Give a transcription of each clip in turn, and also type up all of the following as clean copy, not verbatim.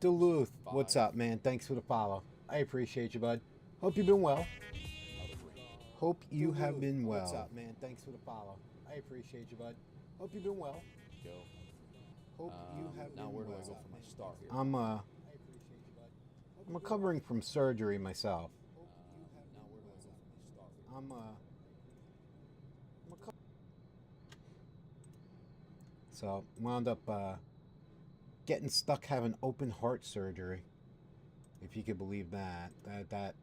Duluth, what's up, man? Thanks for the follow. I appreciate you, bud. Hope you've been well. Hope you have been well. What's up, man? Thanks for the follow. I appreciate you, bud. Hope you've been well. Go. Hope you have Now been where do well. I go for my start here? I'm recovering from surgery myself. Now where do I go for my start here? I'm so wound up getting stuck having open heart surgery. If you could believe that. That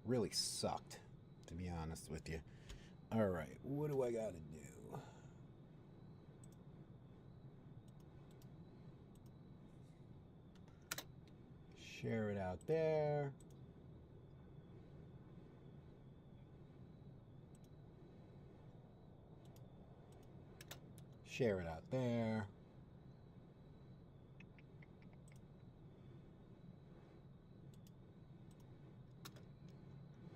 really sucked, to be honest with you. All right, what do I got to do? Share it out there. Share it out there.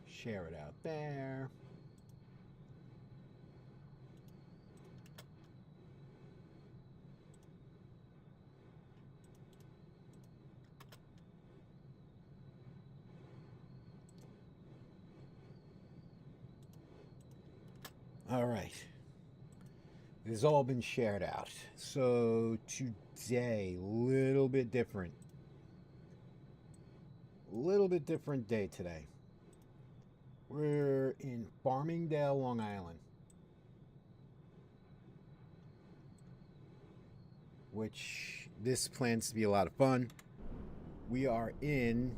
Share it out there. All right. It has all been shared out. So today, little bit different. Little bit different day today. We're in Farmingdale, Long Island, which this plans to be a lot of fun. We are in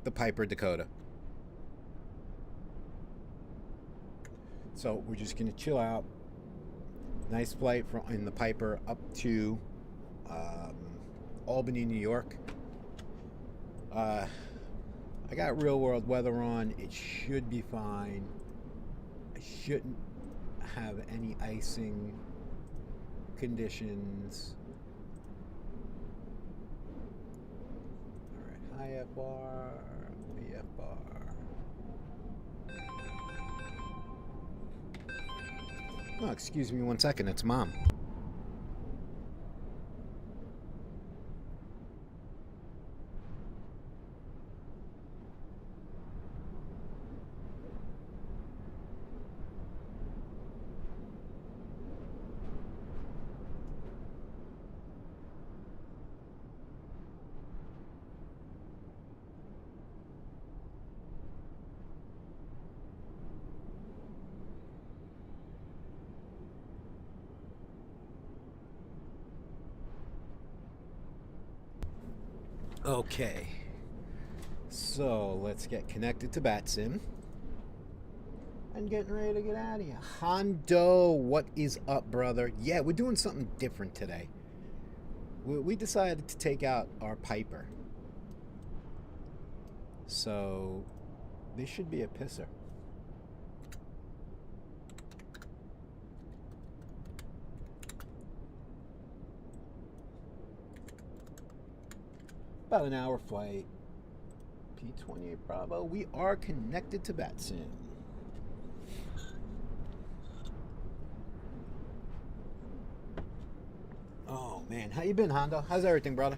the Piper Dakota. So we're just going to chill out. Nice flight from in the Piper up to Albany, New York. I got real world weather on. It should be fine. I shouldn't have any icing conditions. All right, high FR, VFR. Oh, excuse me 1 second. It's Mom. Okay, so let's get connected to VATSIM and getting ready to get out of here. Hondo, what is up, brother? Yeah, we're doing something different today. We decided to take out our Piper, so this should be a pisser. About an hour flight. P28 Bravo. We are connected to VATSIM. Oh man, how you been, Hondo? How's everything, brother?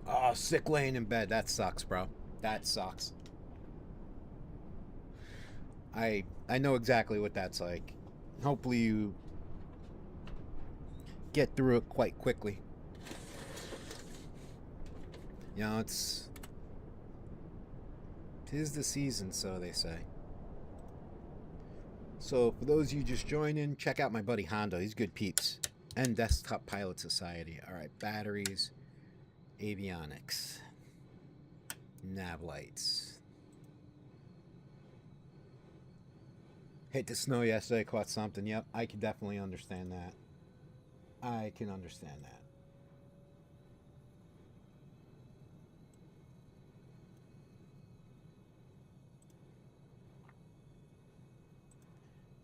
Oh, sick laying in bed. That sucks, bro. That sucks. I know exactly what that's like. Hopefully you get through it quite quickly. You know, tis the season, so they say. So for those of you just joining, check out my buddy Hondo. He's good peeps. And Desktop Pilot Society. Alright, batteries, avionics, nav lights. Hit the snow yesterday, caught something. Yep, I can definitely understand that. I can understand that.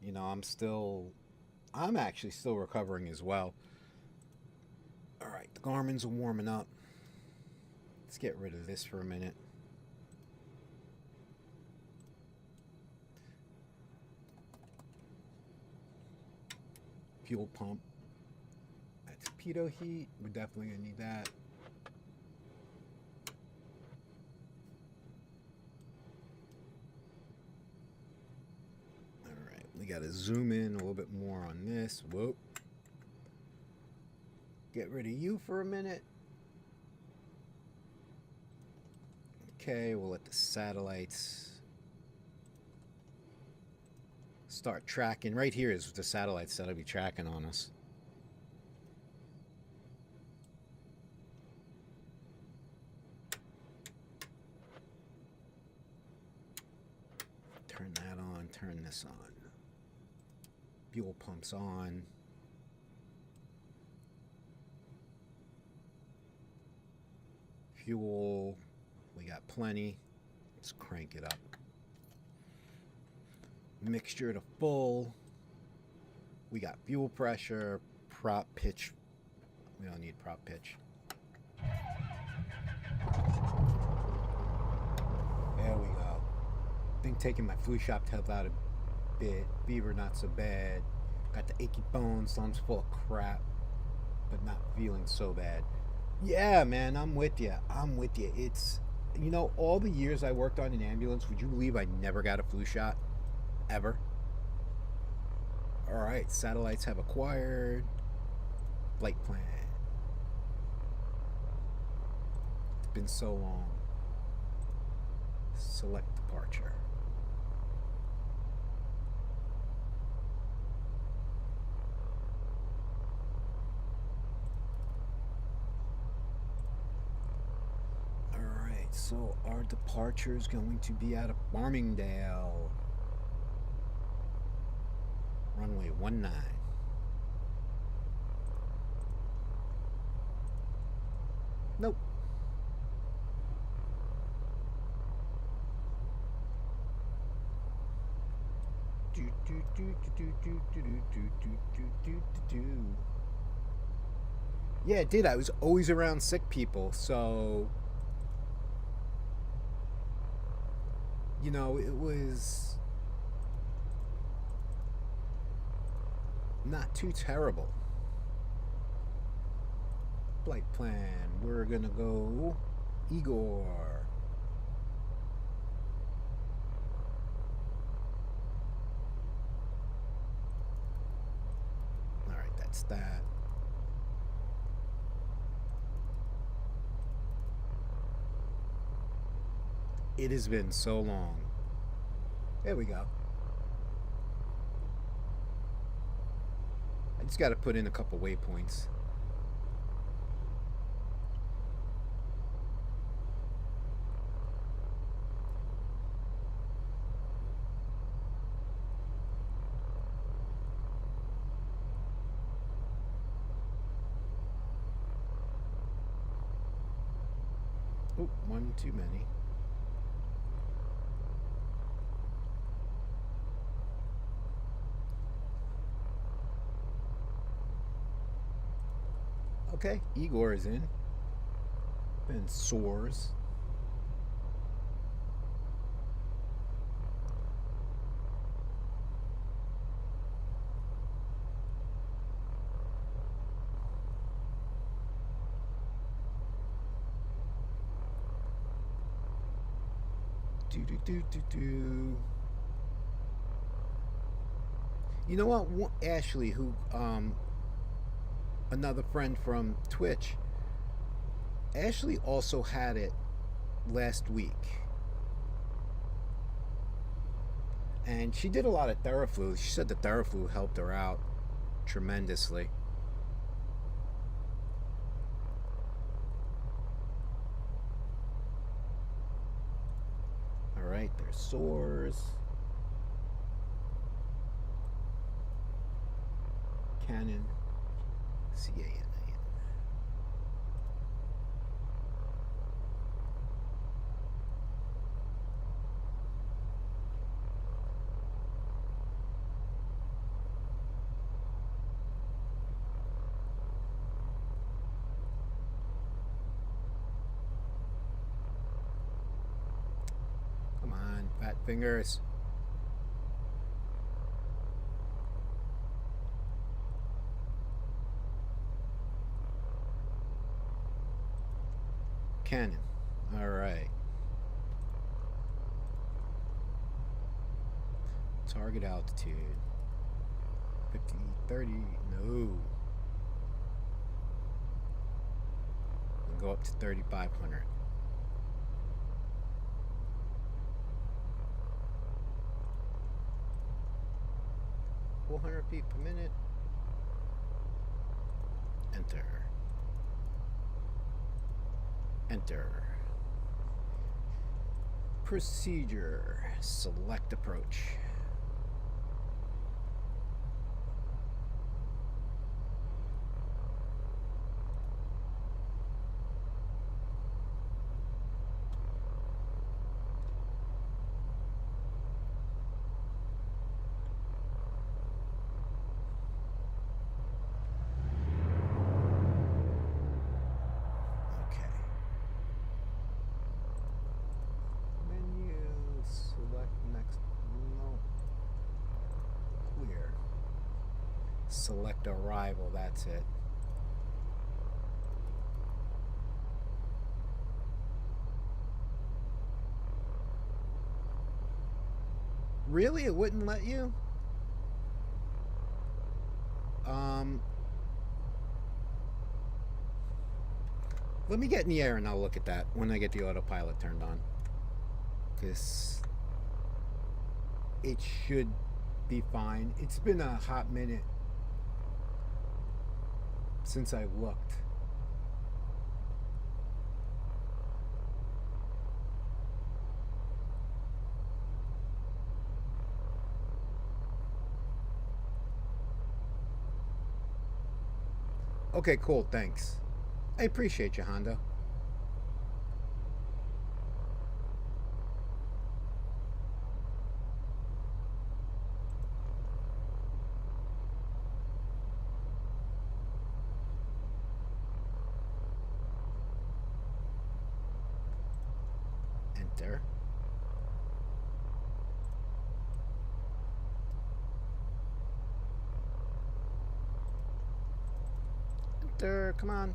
You know, I'm actually still recovering as well. All right, the Garmin's are warming up. Let's get rid of this for a minute. Fuel pump. Torpedo heat, we're definitely gonna need that. Alright, we gotta zoom in a little bit more on this. Whoop. Get rid of you for a minute. Okay, we'll let the satellites start tracking. Right here is the satellites that'll be tracking on us. Turn that on, turn this on. Fuel pumps on. Fuel, we got plenty. Let's crank it up. Mixture to full. We got fuel pressure, prop pitch. We don't need prop pitch. There we go. I think taking my flu shot helped out a bit. Fever not so bad. Got the achy bones, lungs full of crap, but not feeling so bad. Yeah, man, I'm with you. I'm with you. It's, you know, all the years I worked on an ambulance, would you believe I never got a flu shot? Ever. Alright, satellites have acquired. Flight plan. It's been so long. Select departure. Alright, so our departure is going to be out of Farmingdale. Runway 19. Nope. Yeah, it did. I was always around sick people, so you know, it was not too terrible. Flight plan. We're gonna go Igor. Alright, that's that. It has been so long. There we go. I just got to put in a couple waypoints. Oh, one too many. Okay, Igor is in. And soars. Do. You know what? Ashley, who another friend from Twitch, Ashley also had it last week, and she did a lot of Theraflu. She said the Theraflu helped her out tremendously. All right, there's soars. Cannon. CANAN. Come on, fat fingers. cannon. Alright. Target altitude. 50, 30, no. We'll go up to 3,500. feet per minute. Enter. Enter. Procedure. Select approach. Select arrival, that's it. Really? It wouldn't let you? Let me get in the air and I'll look at that when I get the autopilot turned on. Because it should be fine. It's been a hot minute since I looked. Okay, cool, thanks. I appreciate you, Honda. Enter. Enter, come on.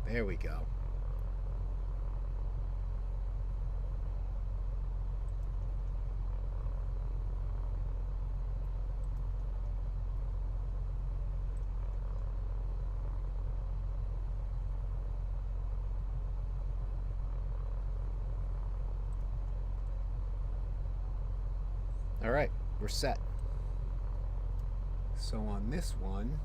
There we go. All right, we're set. So on this one,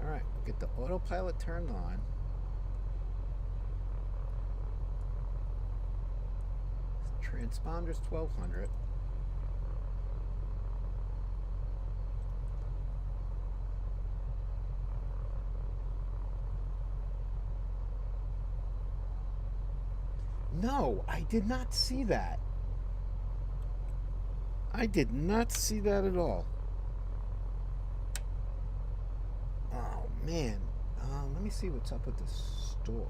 all right, we'll get the autopilot turned on. Transponder's 1200. No, I did not see that. I did not see that at all. Oh, man. Let me see what's up with the store.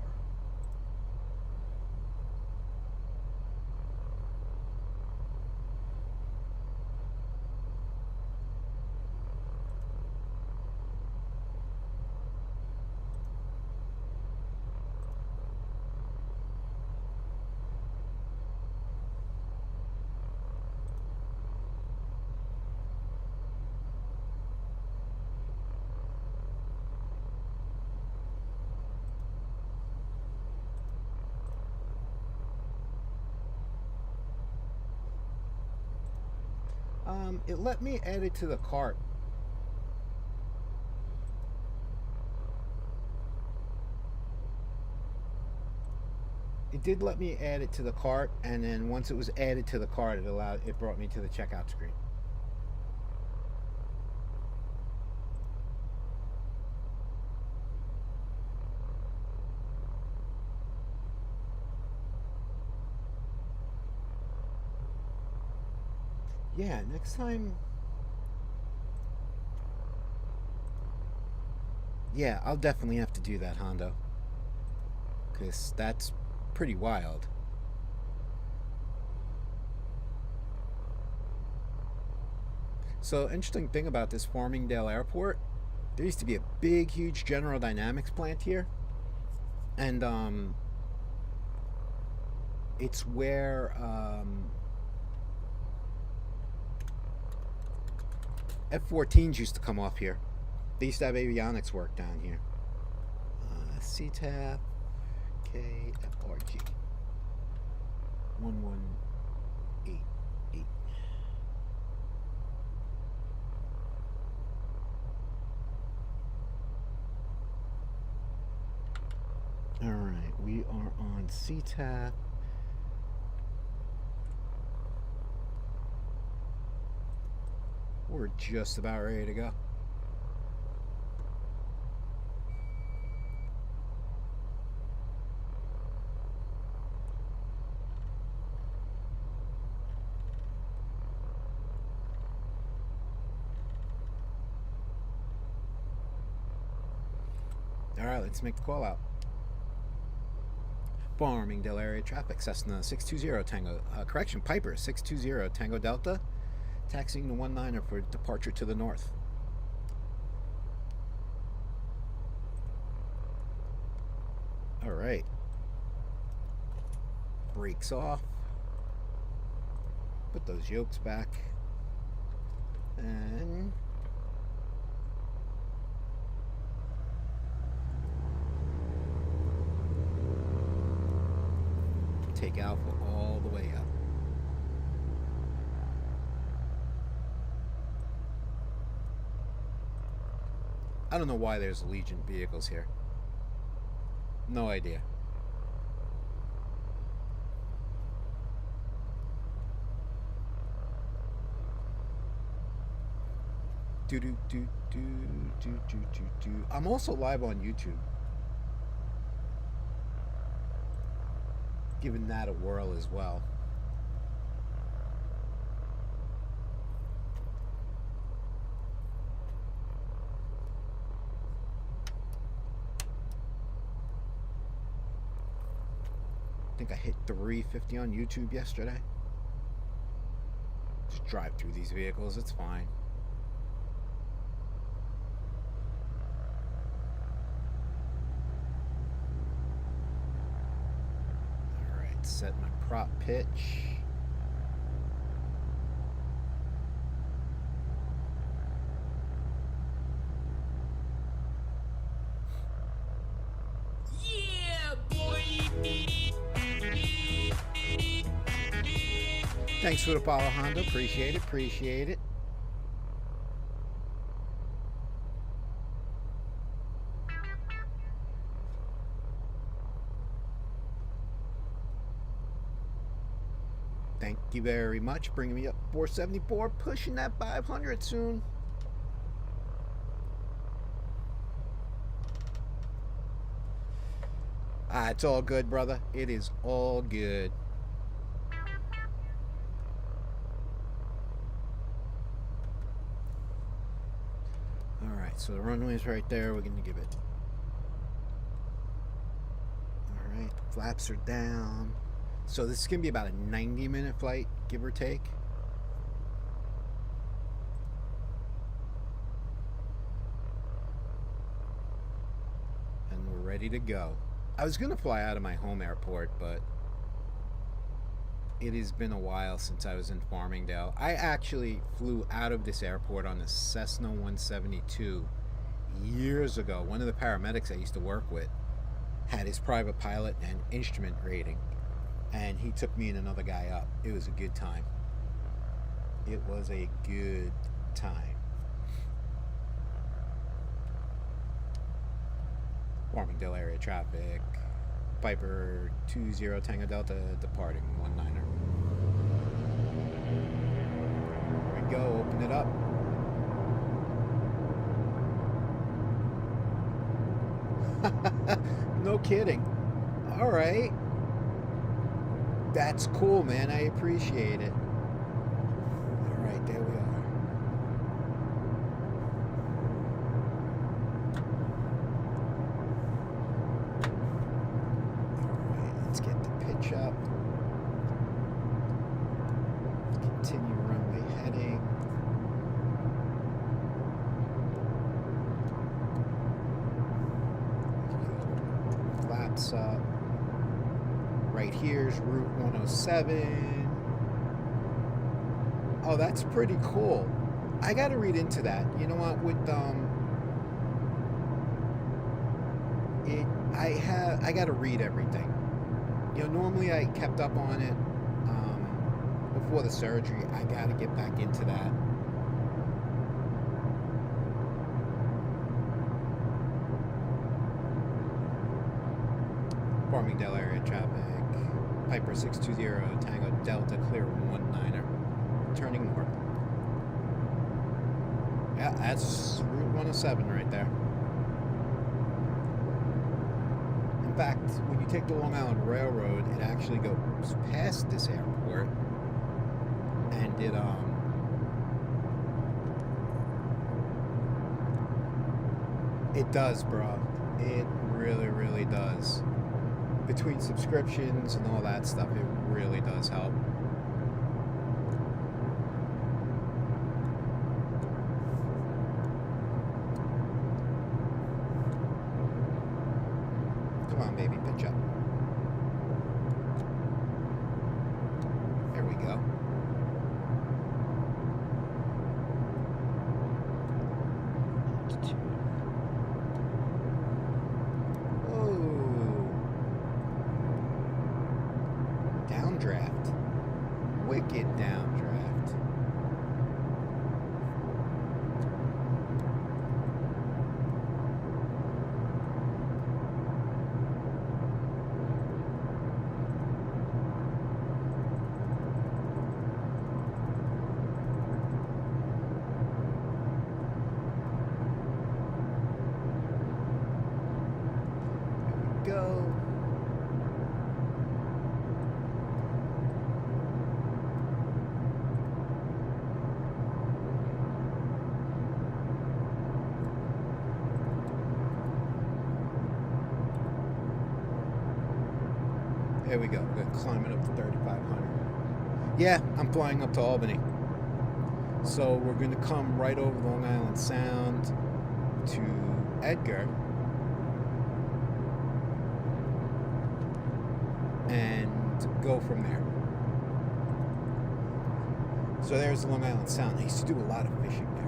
It let me add it to the cart. It did let me add it to the cart, and then once it was added to the cart, it brought me to the checkout screen. Yeah, next time. Yeah, I'll definitely have to do that, Hondo. Because that's pretty wild. So, interesting thing about this Farmingdale Airport, there used to be a big, huge General Dynamics plant here, and it's where F-14s used to come off here. They used to have avionics work down here. CTAP KFRG 1188. All right, we are on CTAP. We're just about ready to go. All right, let's make the call out. Farmingdale area traffic, Cessna 620 Tango, Piper 620 Tango Delta, taxiing the 19er for departure to the north. All right. Brakes off. Put those yokes back. And take Alpha all the way up. I don't know why there's Legion vehicles here. No idea. I'm also live on YouTube. Giving that a whirl as well. I think I hit 350 on YouTube yesterday. Just drive through these vehicles, it's fine. Alright, set my prop pitch. Thanks for the follow, Honda. Appreciate it. Appreciate it. Thank you very much. Bringing me up 474. Pushing that 500 soon. It's all good, brother. It is all good. So the runway is right there. We're going to give it. Alright, the flaps are down. So this is going to be about a 90-minute flight, give or take. And we're ready to go. I was going to fly out of my home airport, but it has been a while since I was in Farmingdale. I actually flew out of this airport on the Cessna 172 years ago. One of the paramedics I used to work with had his private pilot and instrument rating, and he took me and another guy up. It was a good time. It was a good time. Farmingdale area traffic. Piper 20 Tango Delta departing 19er. There we go, open it up. No kidding. Alright. That's cool, man. I appreciate it. Alright, there we are. Up. Continue runway heading. What's up? Right here's Route 107. Oh, that's pretty cool. I gotta read into that. You know what? With I gotta read everything. You know, normally I kept up on it before the surgery. I gotta get back into that. Farmingdale area traffic. Piper 620 Tango Delta clear 19er. Turning north. Yeah, that's Route 107 right there. In fact, when you take the Long Island Railroad, it actually goes past this airport, and it does, bro. It really, really does. Between subscriptions and all that stuff, it really does help. Come on, baby, pitch up. There we go. Downdraft. Wicked downdraft. There we go. There we go. We're climbing up to 3,500. Yeah, I'm flying up to Albany. So we're going to come right over Long Island Sound to Edgar. And go from there. So there's Long Island Sound. I used to do a lot of fishing there.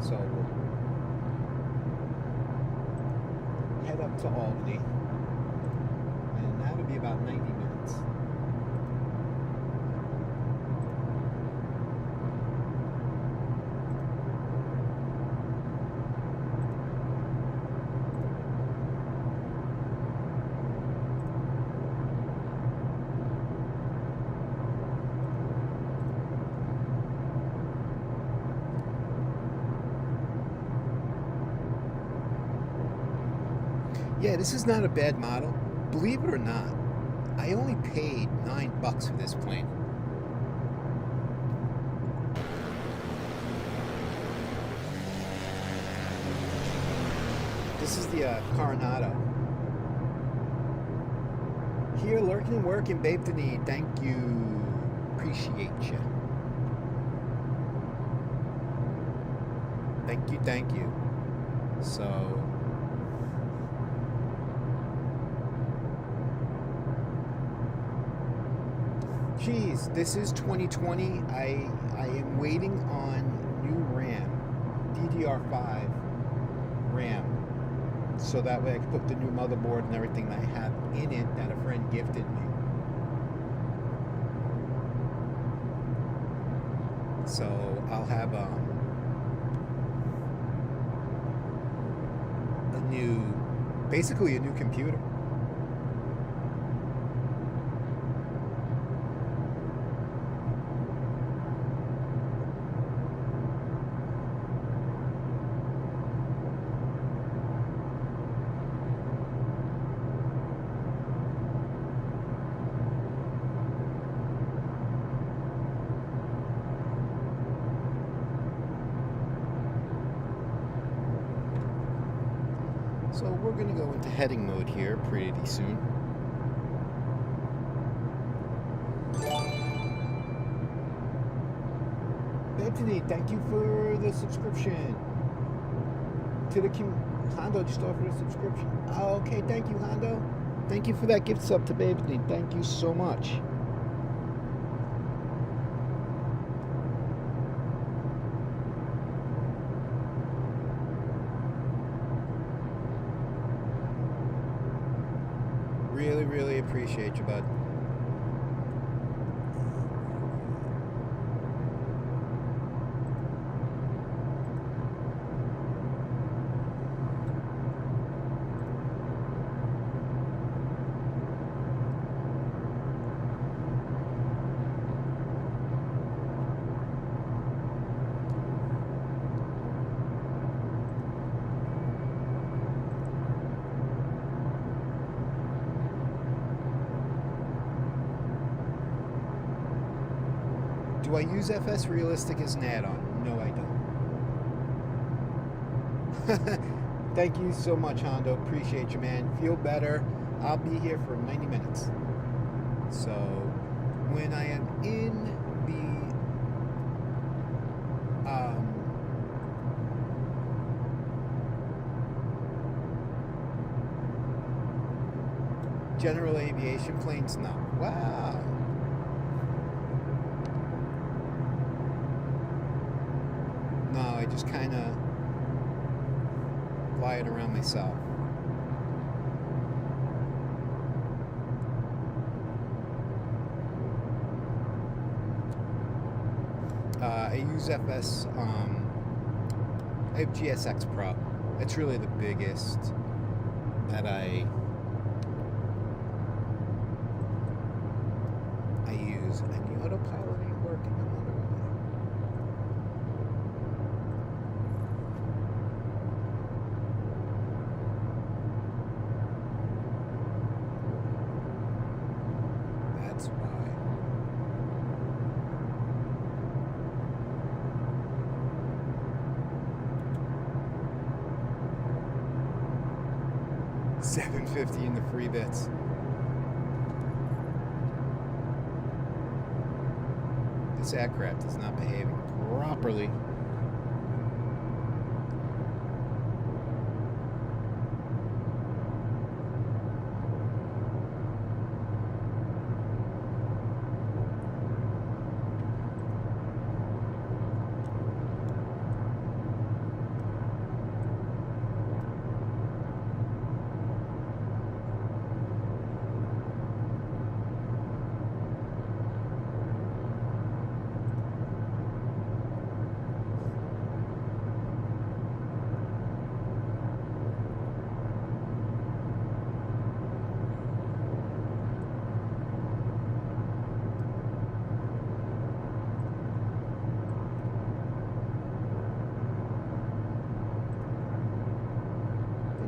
So we'll head up to Albany, and that'll be about 90 minutes. Yeah, this is not a bad model. Believe it or not, I only paid $9 for this plane. This is the Coronado. Here, lurking, working, babe to need. Thank you. Appreciate you. Thank you, thank you. So... Geez, this is 2020. I am waiting on new RAM, DDR5 RAM, so that way I can put the new motherboard and everything that I have in it that a friend gifted me. So I'll have basically a new computer. So we're going to go into heading mode here pretty soon. Anthony, thank you for the subscription. To the Hondo just offered a subscription. Oh, okay, thank you, Hondo. Thank you for that gift sub to Baby. Thank you so much. Really, really appreciate you, bud. Do I use FS Realistic as an add-on? No, I don't. Thank you so much, Hondo. Appreciate you, man. Feel better. I'll be here for 90 minutes. So, when I am in the general aviation planes, no. Wow. No, I just kind of fly it around myself. I use FS, I have GSX Pro. It's really the biggest that I use. And the autopilot ain't working. I wonder why. That's why. $7.50 in the free bits. This aircraft is not behaving properly.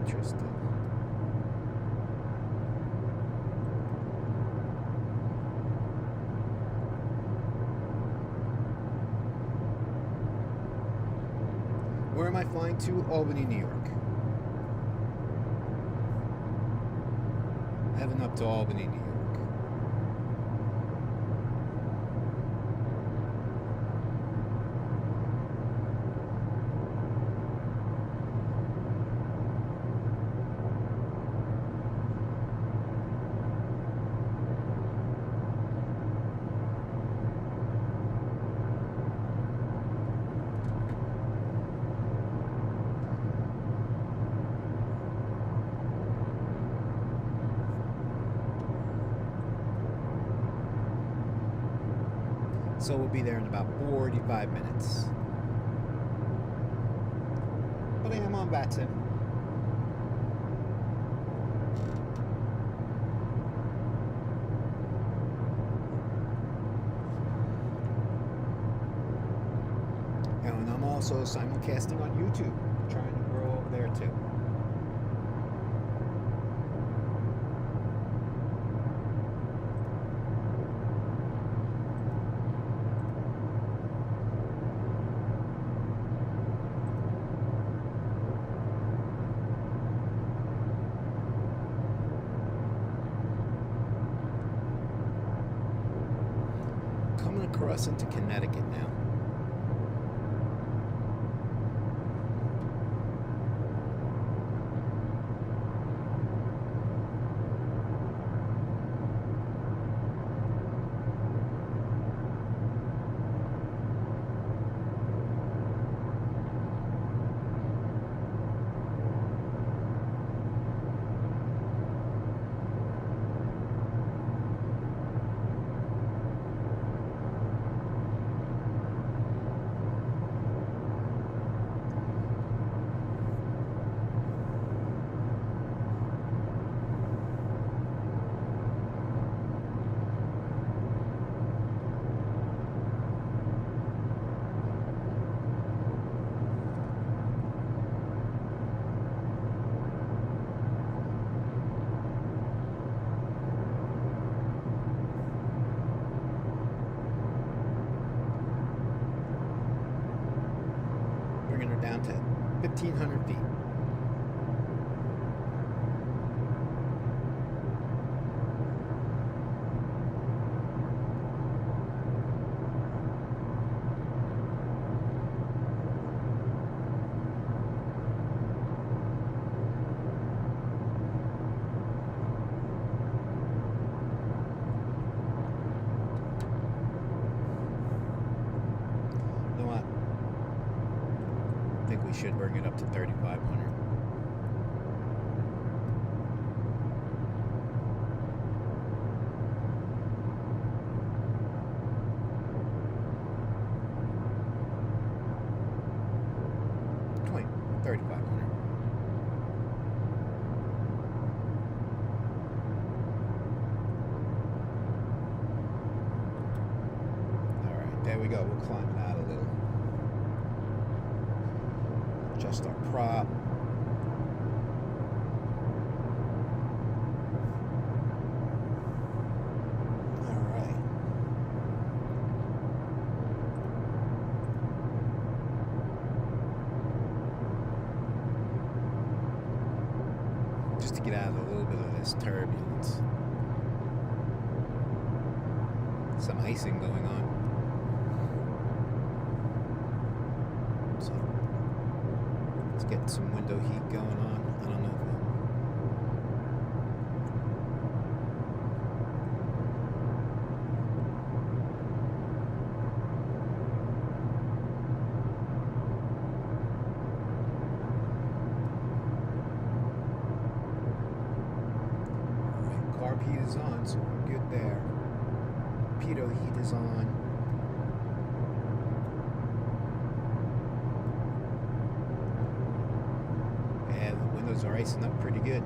Interesting. Where am I flying to? Albany, New York. Heading up to Albany, New York. So we'll be there in about 45 minutes. But I am on VATSIM. And I'm also simulcasting on YouTube, trying to grow over there too. Coming across into Connecticut now. down to 1,500 feet. I think we should bring it up to 3,500. Alright, there we go. We'll climb it out a little. Adjust our prop. Alright. Just to get out of a little bit of this turbulence. Some icing going on. So let's get some window heat going on. I don't know if Alright, carb heat is on, so we're good there. Pitot heat is on. And the windows are icing up pretty good.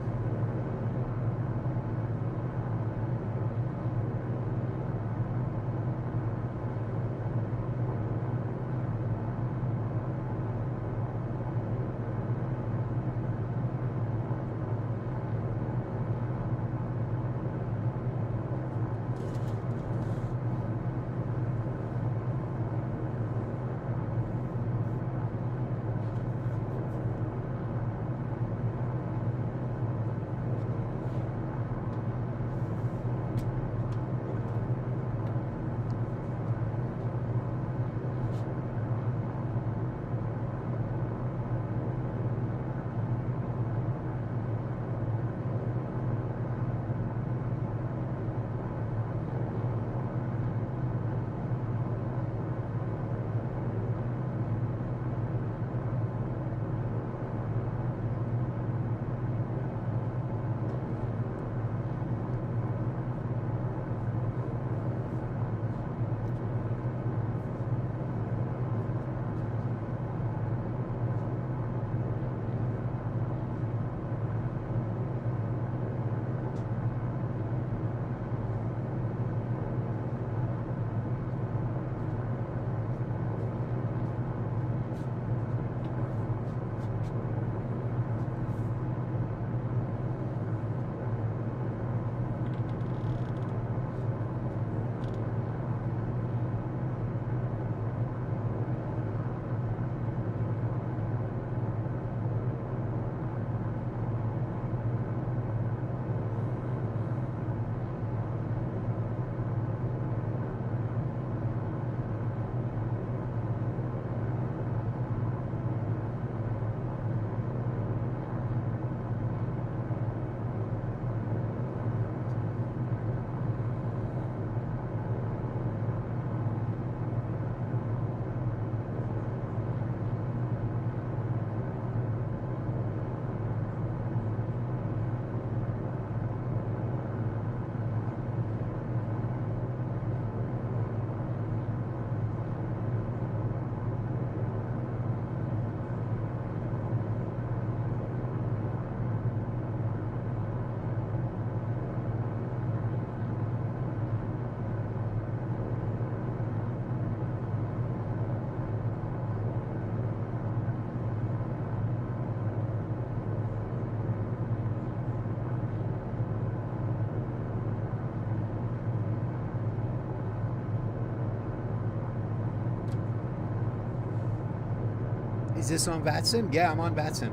Is this on VATSIM? Yeah, I'm on VATSIM.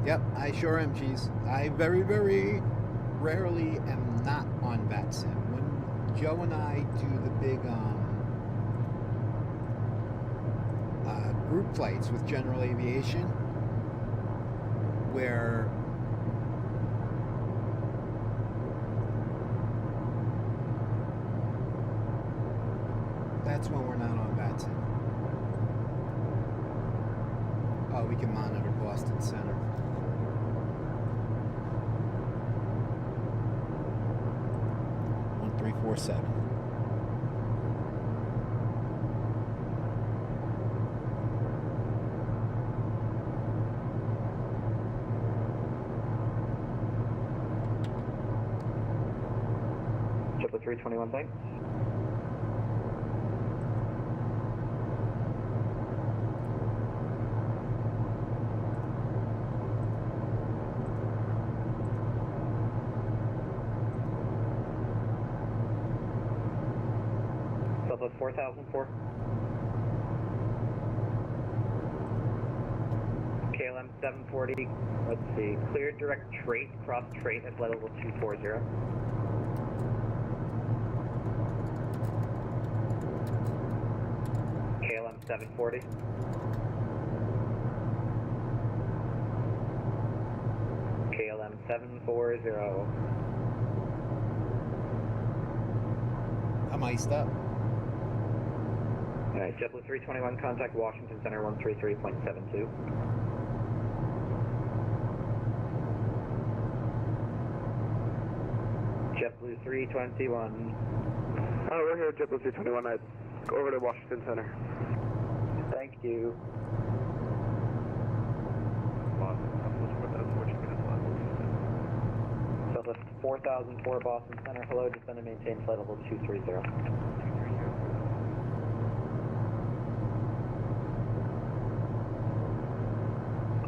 Yep, I sure am, Cheese. I very, very rarely am not on VATSIM. When Joe and I do the big group flights with General Aviation, where that's when we're not on VATSIM. Oh, we can monitor Boston Center. One 347. Triple 321, thanks. Southwest 4004. KLM 740. Let's see. Cleared direct trait, cross trait at flight level 240. KLM 740. KLM 740. I'm iced up. Alright, JetBlue 321, contact Washington Center 133.72. JetBlue 321. Oh, we're here at JetBlue 321. I'd go over to Washington Center. Thank you. Southwest 4004 Boston Center. Hello, descend and maintain flight level 230.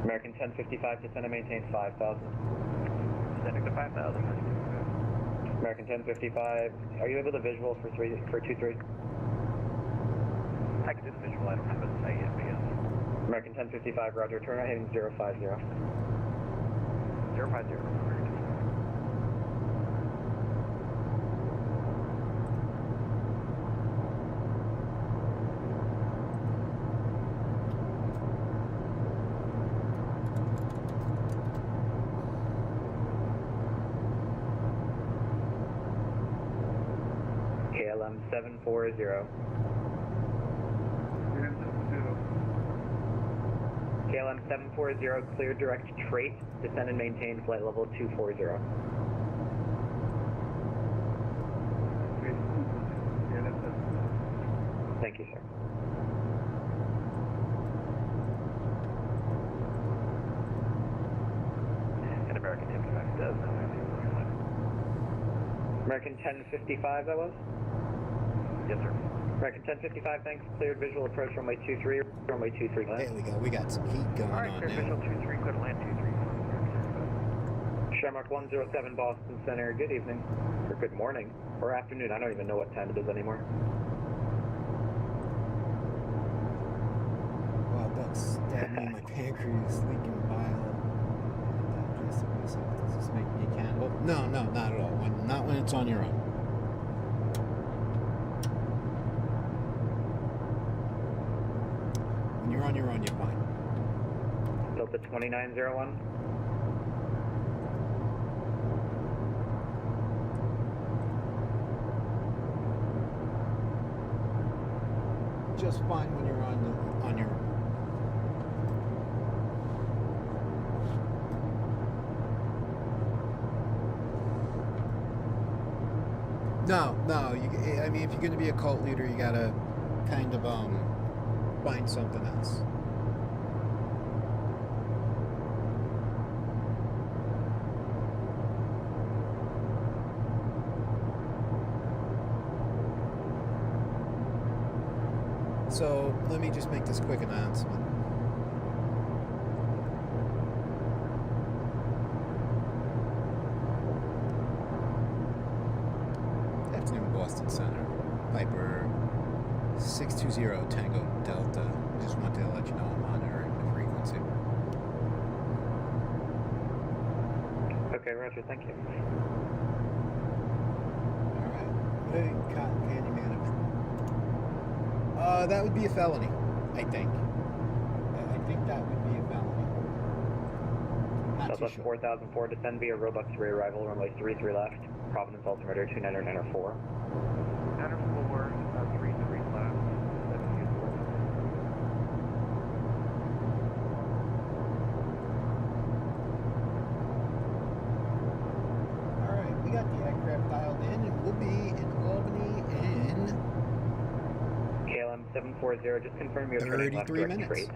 American 1055, descend and maintain 5,000. Descending to 5,000. American 1055, are you able to visual for 23? I can just visual, I don't have a sight yet, but yes. American 1055, roger, turn right heading 050. 050. KLM 740. KLM 740, clear direct trait, descend and maintain flight level 240. Thank you, sir. And American 1055 does know American 1055, that was? Yes, sir. American 1055, thanks. Cleared visual approach runway 23, runway 23. There we go. We got some heat going Alright, on clear now. visual 23, clear to land 23. Shamrock 107 Boston Center, good evening. Or good morning. Or afternoon, I don't even know what time it is anymore. Wow, that stabbed me in my pancreas, leaking bile. Digested myself. Does this make me a cannibal? No, no, not at all. Not when it's on your own. When you're on your own, you're fine. Delta 2901. Just fine when you're on your own. No, I mean, if you're going to be a cult leader, you got to kind of find something else. So let me just make this quick announcement. Afternoon, Boston Center. Piper 620 Tango Delta Just wanted to let you know I'm monitoring the frequency. Okay, Roger, thank you. Alright. Hey, Cotton Candy Manager. That would be a felony, I think. I think that would be a felony. Not too Southwest sure. 4004, descend via Robux rearrival, runway 33 left, Providence altimeter 29904. 904, 33 left, 724. Alright, we got the aircraft dialed in, and we'll be in Albany in KLM 740, just confirm you're turning left 33 direct minutes. straight.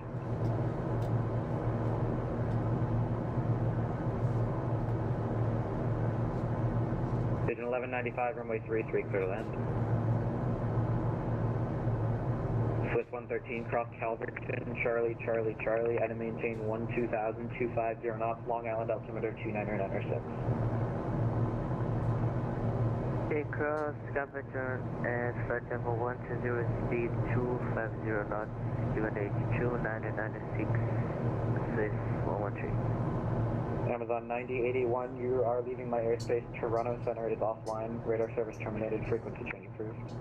Vision 1195, runway 33, clear to land. Swiss 113, cross Calverton, Charlie, Charlie, Charlie, item maintain 12000, 250 knots, Long Island altimeter 29906. Cross Calverton and flight level 120, speed 250 knots, QNH 2996, Swiss 113. Amazon 9081, you are leaving my airspace. Toronto Center is offline. Radar service terminated. Frequency change approved.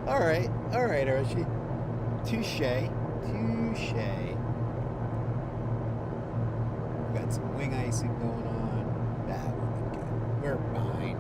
all right, Archie. Touche. We got some wing icing going on. That would be good. We're fine.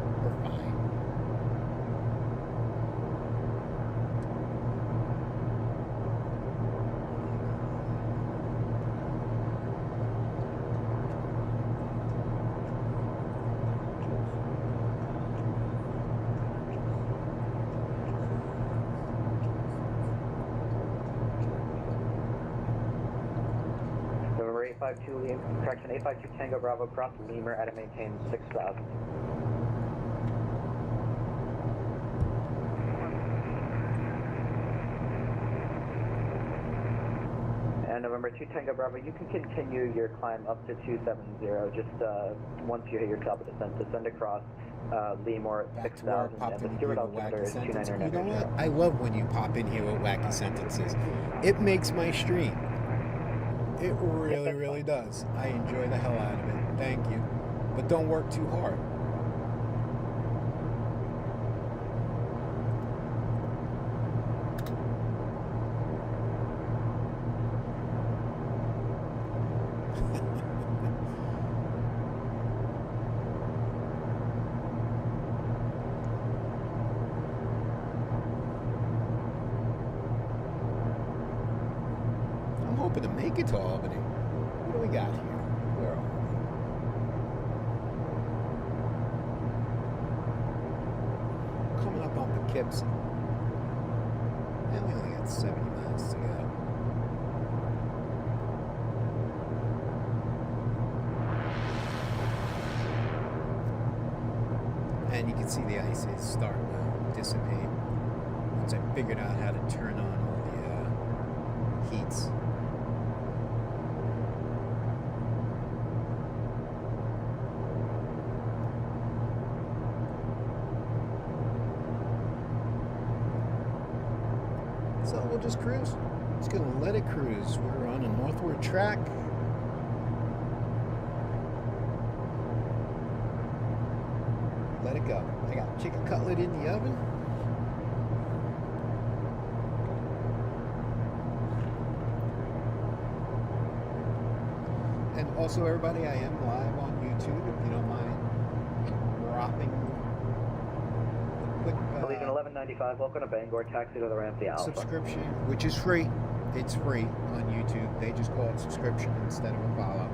November 852 Tango Bravo, cross Lemur at a maintain 6000. And November 2 Tango Bravo, you can continue your climb up to 270. Just once you hit your top of descent, descend across Lemur at Back to where I 6000, popped and in the here Stewart with altimeter wacky is sentences. You know 299. what? I love when you pop in here with wacky sentences. It makes my stream. It really does. I enjoy the hell out of it. Thank you. But don't work too hard. I'm hoping to make it to Albany. What do we got here? Where are we? Coming up on Poughkeepsie. And we only got 70 miles to go. And you can see the ice is starting to dissipate. Once I figured out how to turn on all the heats. So we'll just cruise. Just gonna let it cruise. We're on a northward track. Let it go. I got chicken cutlet in the oven. And also, everybody, I am live on YouTube. If you don't mind dropping a quick Allegiant 1195, welcome to Bangor, taxi to the Ramsey Alpha. subscription, which is free. It's free on YouTube. They just call it subscription instead of a follow.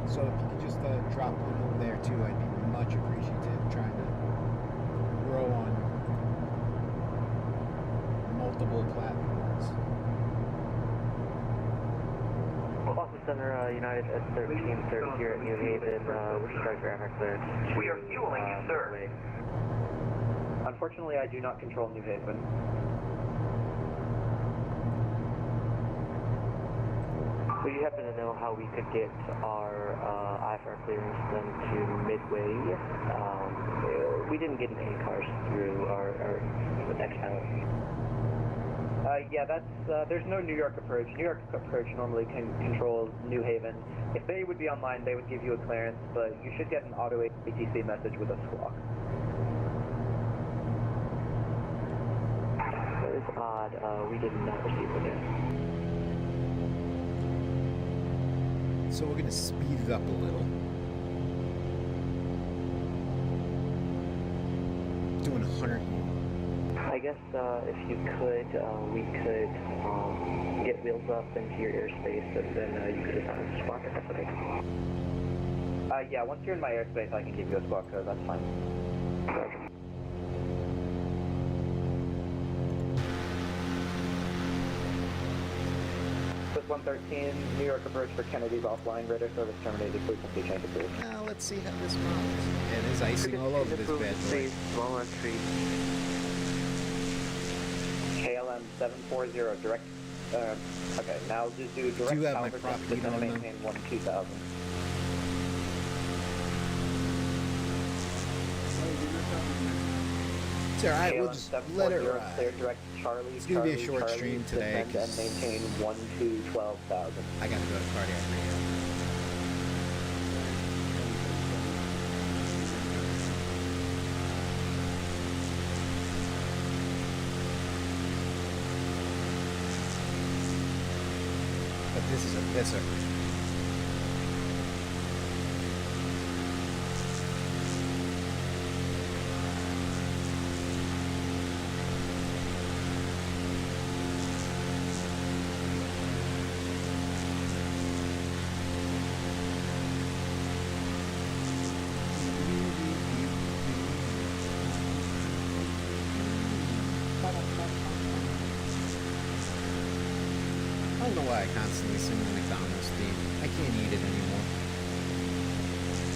So if you could just drop one over there too, I'd be much appreciative. Trying to grow on multiple platforms. Officer Center, United S1330 here at New Haven. We're start ground clearance. We are fueling you, sir. Midway. Unfortunately, I do not control New Haven. Would you happen to know how we could get our IFR clearance then to Midway? We didn't get any cars through our next panel. Yeah, there's no New York approach. New York approach normally can control New Haven. If they would be online, they would give you a clearance, but you should get an auto ATC message with a squawk. That is odd. We did not receive it. So we're gonna speed it up a little. Doing 100. I guess if you could, we could get wheels up into your airspace, and then you could assign us a squawk if that's okay. Yeah, once you're in my airspace, I can give you a squawk code. That's fine. Roger. With 113, New York approach for Kennedy's offline. Radar service terminated. Frequency change approved. Now let's see how this mounts. And there's icing all over this bad boy. 113. KLM 740 direct. Okay, now just do direct. Do you have my Albert property to on them? maintain 12000. It's alright, we'll KLM just let it 740 ride. clear direct Charlie. It's gonna be a Charlie, short Charlie, stream today, descend and 'cause maintain 12,000. I gotta go to cardiac rehab. But this is a pisser. I don't know why I constantly sing the McDonald's theme. I can't eat it anymore.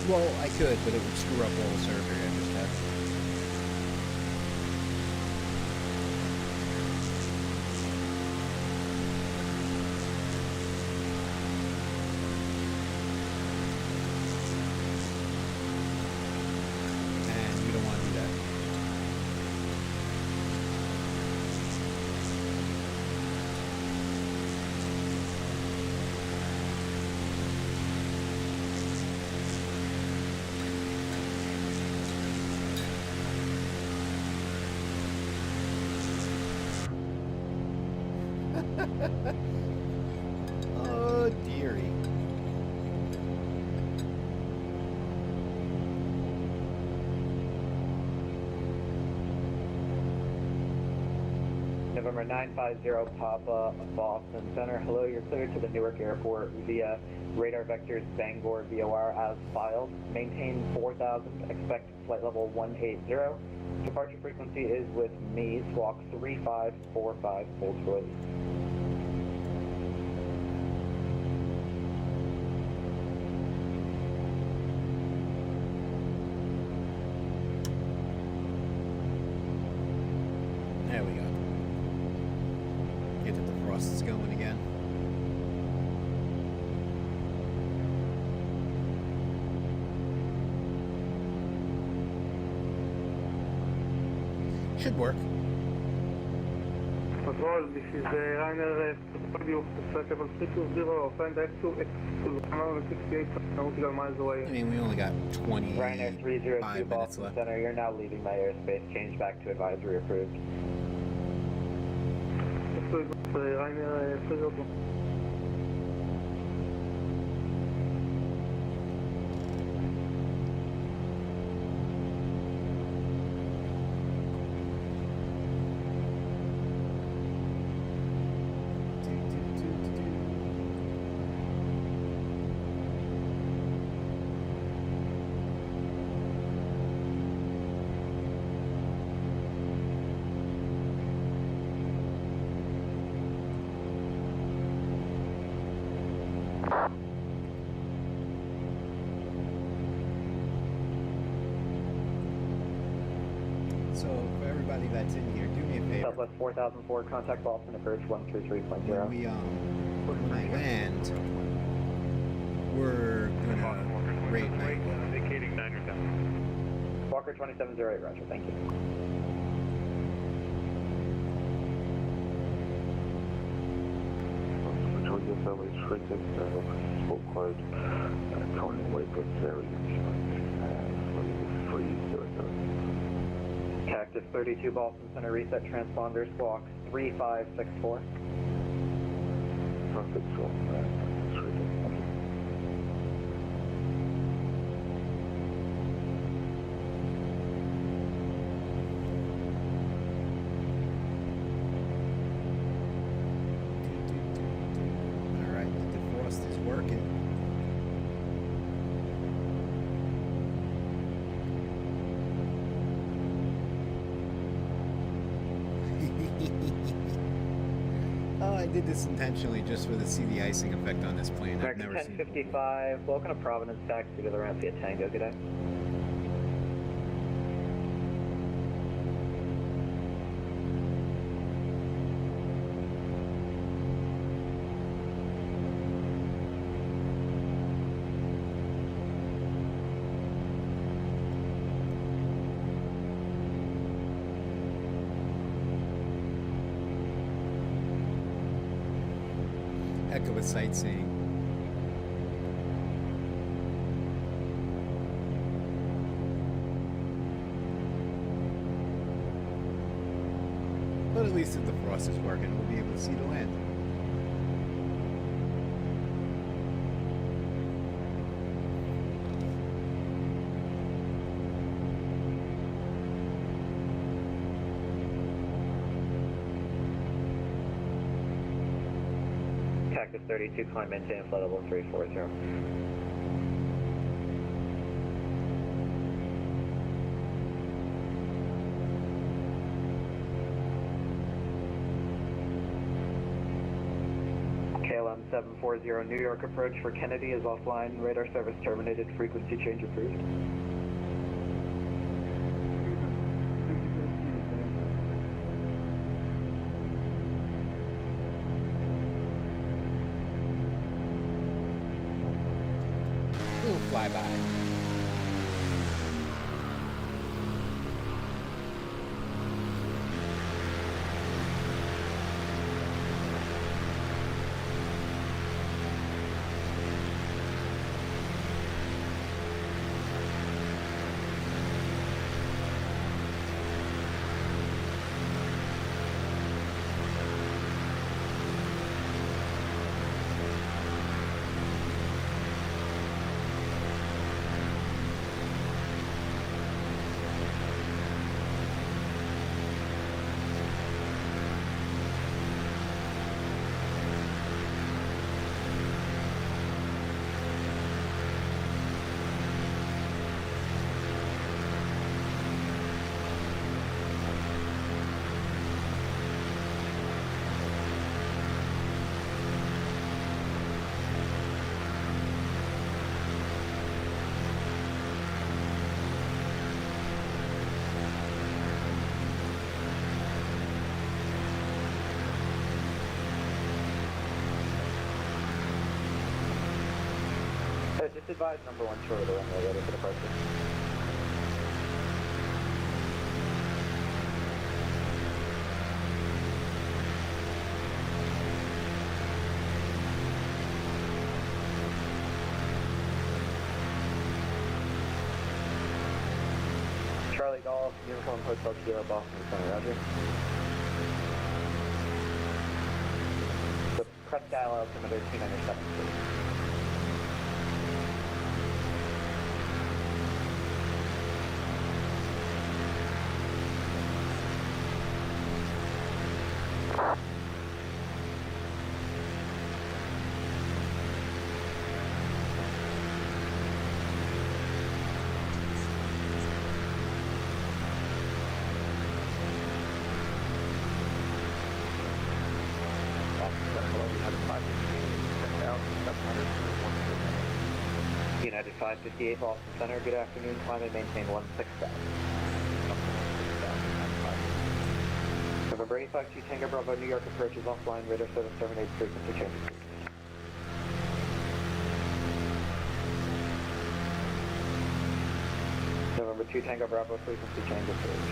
Well, I could, but it would screw up all the surgery I just had. And we don't want to do that. Oh, dearie. November 950 Papa, Boston Center. Hello, you're cleared to the Newark Airport via radar vectors Bangor VOR as filed. Maintain 4000, expect flight level 180. Departure frequency is with me, squawk 3545, full choice. There we go. Get the defrost's going again. Should work. Patrol, this is Rainer W, Circle 620, find X2, X2, 68 nautical miles away. I mean, we only got 25 Ryanair 302 minutes Boston left. Center, you're now leaving my airspace. Change back to advisory approved. Rainer 302. everybody that's in here, do me a favor. Southwest 4004, contact Boston approach 133.0. When we land, we're gonna rate night. Indicating 9 or 10. Walker 2708, roger, thank you. Georgia Fairway Street, full quote, calling Wakewood Ferry, 3307. Cactus 32 Boston Center, reset transponder, squawk 3564. 564, Alright, the defrost is working. Oh, I did this intentionally just for to see the icing effect on this plane. I've American never seen it before. 1055, welcome to Providence, taxi to the ramp via Tango, good day. Heck of a sightseeing. But at least if the frost is working, we'll be able to see the land. Cactus 32, climb maintain flight level 340. KLM 740 New York approach for Kennedy is offline. Radar service terminated. Frequency change approved. Little flyby. Just advise number 1 short of the runway, ready for departure. Charlie Golf, Uniform Hotel Sierra, Boston Center, roger. The press dial altimeter 297, please. United 558 Boston Center, good afternoon, climb and maintain 167. November 852 Tango Bravo, New York approach is offline, radar service terminates, frequency changes. November 2 Tango Bravo, frequency change approved.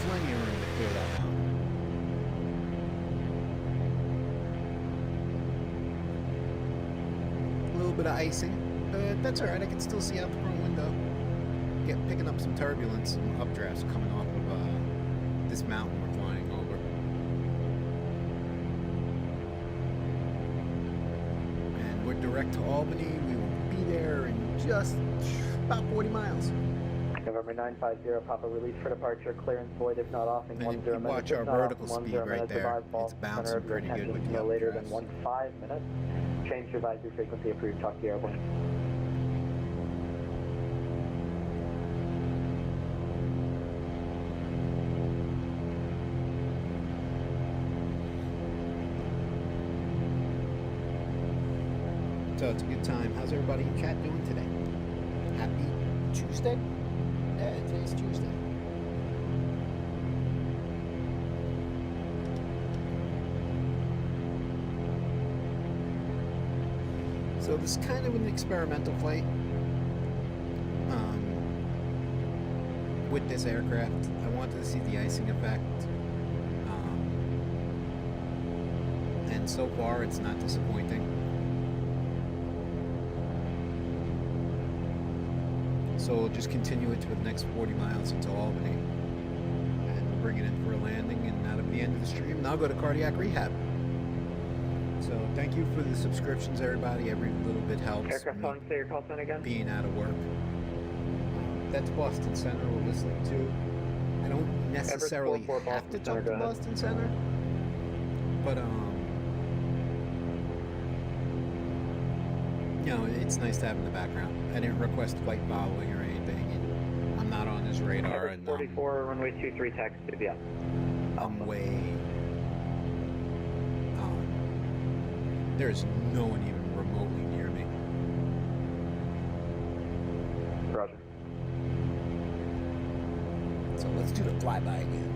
Plenty of room to clear that out. A little bit of icing, but that's alright. I can still see out the front window. Picking up some turbulence, some updrafts coming off of this mountain we're flying over. And we're direct to Albany. We will be there in just about 40 miles. November 950 Papa, release for departure, clearance void if not off in And 10 if you minutes. watch our vertical speed right there, it's bouncing pretty good with the no later than updrafts. 15 minutes. Change to advisory frequency approved. Talk to you, airplane. So it's a good time. How's everybody in chat doing today? Happy Tuesday? Yeah, today's Tuesday. So this is kind of an experimental flight with this aircraft. I wanted to see the icing effect. And so far it's not disappointing. So we'll just continue it to the next 40 miles into Albany and bring it in for a landing, and that'll be the end of the stream, and I'll go to cardiac rehab. So thank you for the subscriptions, everybody. Every little bit helps. Aircraft calling, say your call sign again. Being out of work. That's Boston Center we're listening to. I don't necessarily Everest 44 have to Boston talk Center, to go ahead. Boston Center, but you know, it's nice to have in the background. I didn't request flight following or anything, and I'm not on his radar, Everest and 44, runway 23, taxi to the I'm way. There's no one even remotely near me. Roger. So let's do the flyby again.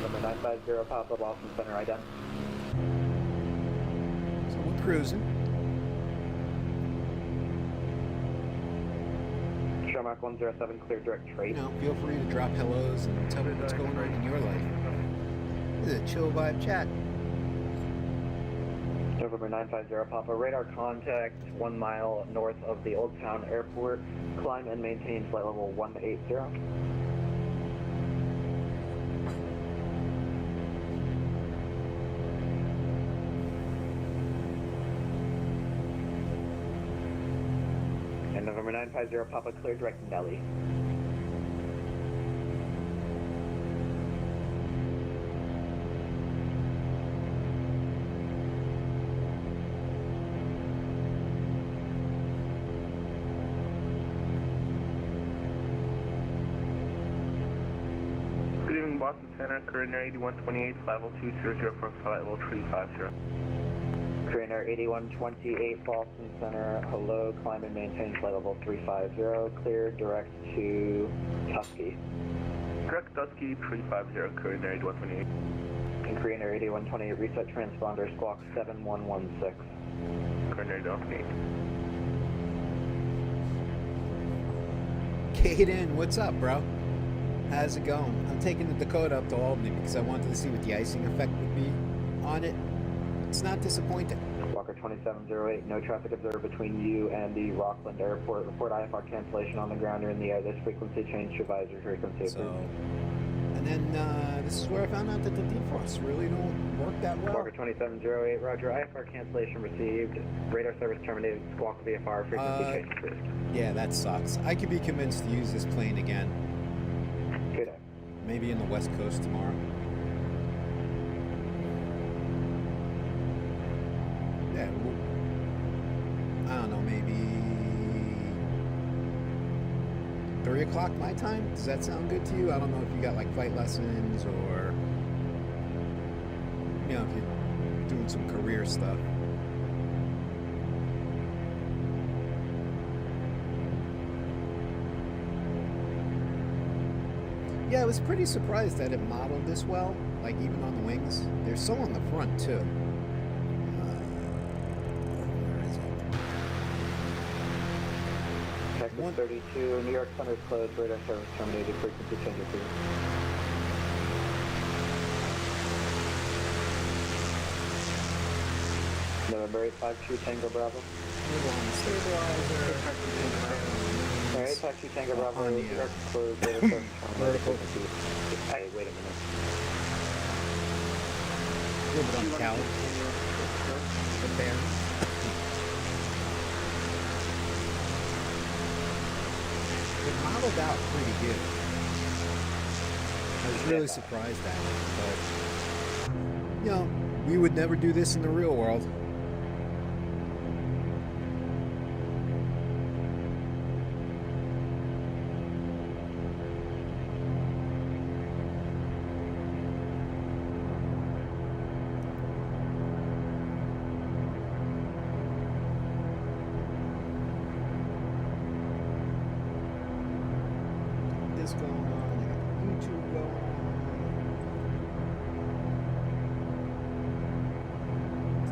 Number 950 Papa, Boston Center, ident. So we're cruising. Showmark 107, clear direct You trade. know, feel free to drop hellos and tell me what's going on in your life. This is a chill vibe chat. November 950 Papa, radar contact 1 mile north of the Old Town Airport. Climb and maintain flight level 180. And November 950 Papa, clear direct Nelly. Good evening, Boston Center, Coordinator 8128, flight level 200 for flight level 350. Trainer 8128 Boston Center, hello, climb and maintain flight level 350, clear direct to Tusky. Direct Dusky 350, Coordinator 8128. And Korean Air 8128, reset transponder, squawk 7116. Coordinator 8128. Kaden, what's up, bro? How's it going? I'm taking the Dakota up to Albany because I wanted to see what the icing effect would be on it. It's not disappointing. Walker 2708, no traffic observed between you and the Rockland Airport. Report IFR cancellation on the ground or in the air. This frequency change to advisory frequency So, approved. and then this is where I found out that the defrosts really don't work that well. Walker 2708, roger, IFR cancellation received. Radar service terminated, squawk VFR, frequency change approved. Yeah, that sucks. I could be convinced to use this plane again. Good day. Maybe in the West Coast tomorrow. Yeah, I don't know, maybe 3 o'clock my time? Does that sound good to you? I don't know if you got like flight lessons or, you know, if you're doing some career stuff. Yeah, I was pretty surprised that it modeled this well, like even on the wings. There's some on the front too. Where is it? Texas 32, New York Center is closed, radar service terminated, frequency changes please. November 852 Tango Bravo. Move on the stabilizer. Alright, taxi Tango Bravo, On the, New York closed, radar service terminated, vertical. frequency. Hey, wait a minute. A little bit on cow. The bear. It modeled out pretty good. I was really surprised at it, but you know, we would never do this in the real world. This going on, I got YouTube going on.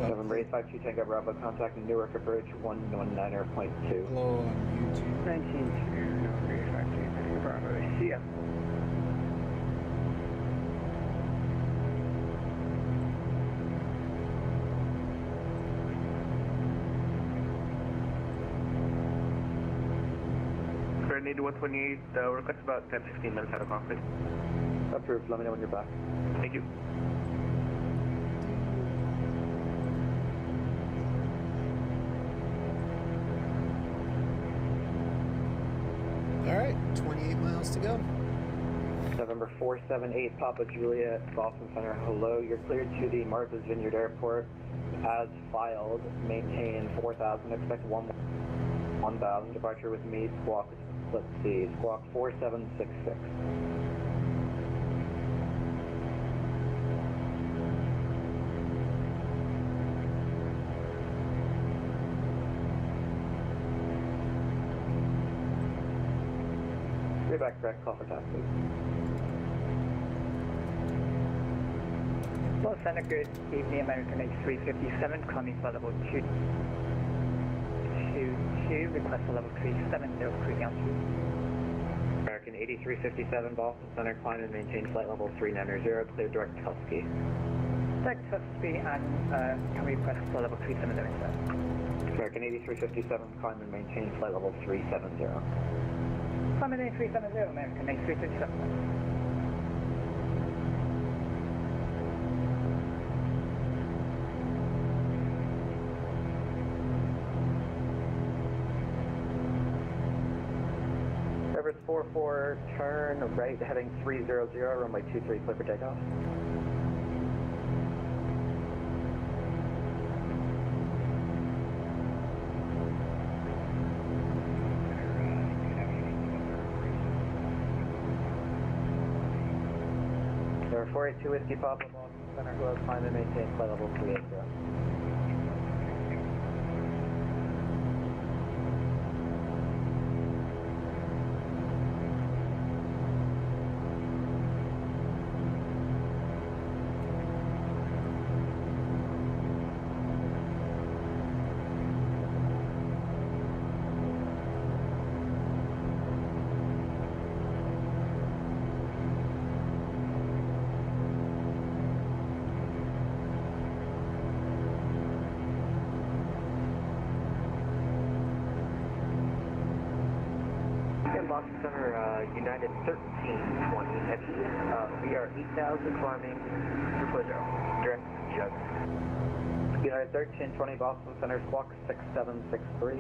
November 852 Tango Bravo, contacting Newark approach 119.2. Hello on YouTube. 19-2, November 852 Tango Bravo, see ya. Coordinated 128, request about 10-15 minutes out of cockpit. Approved, let me know when you're back. Thank you. All right, 28 miles to go. November 478 Papa Juliet, Boston Center, hello. You're cleared to the Martha's Vineyard Airport as filed. Maintain 4,000, expect 1,000. Departure with me, squawk, let's see, squawk 4766. Back correct, call for taxi. Los Center, good evening, American X357, climbing flight level 222, request for level 370, cruising altitude. American 8357, Boston Center, climb and maintain flight level 390, clear direct to Husky. Direct to Husky and can we request for level 370 instead? American 8357, climb and maintain flight level 370. Climbing 370, American X357. Everest 44, turn right, heading 300, runway 23, clear for takeoff. Number 482 Whiskey Papa, Boston Center, who has climb and maintain flight level 380. Boston Center, United 1320, heavy. We are 8,000 climbing, 240, direct jug. United 1320, Boston Center, squawk 6763.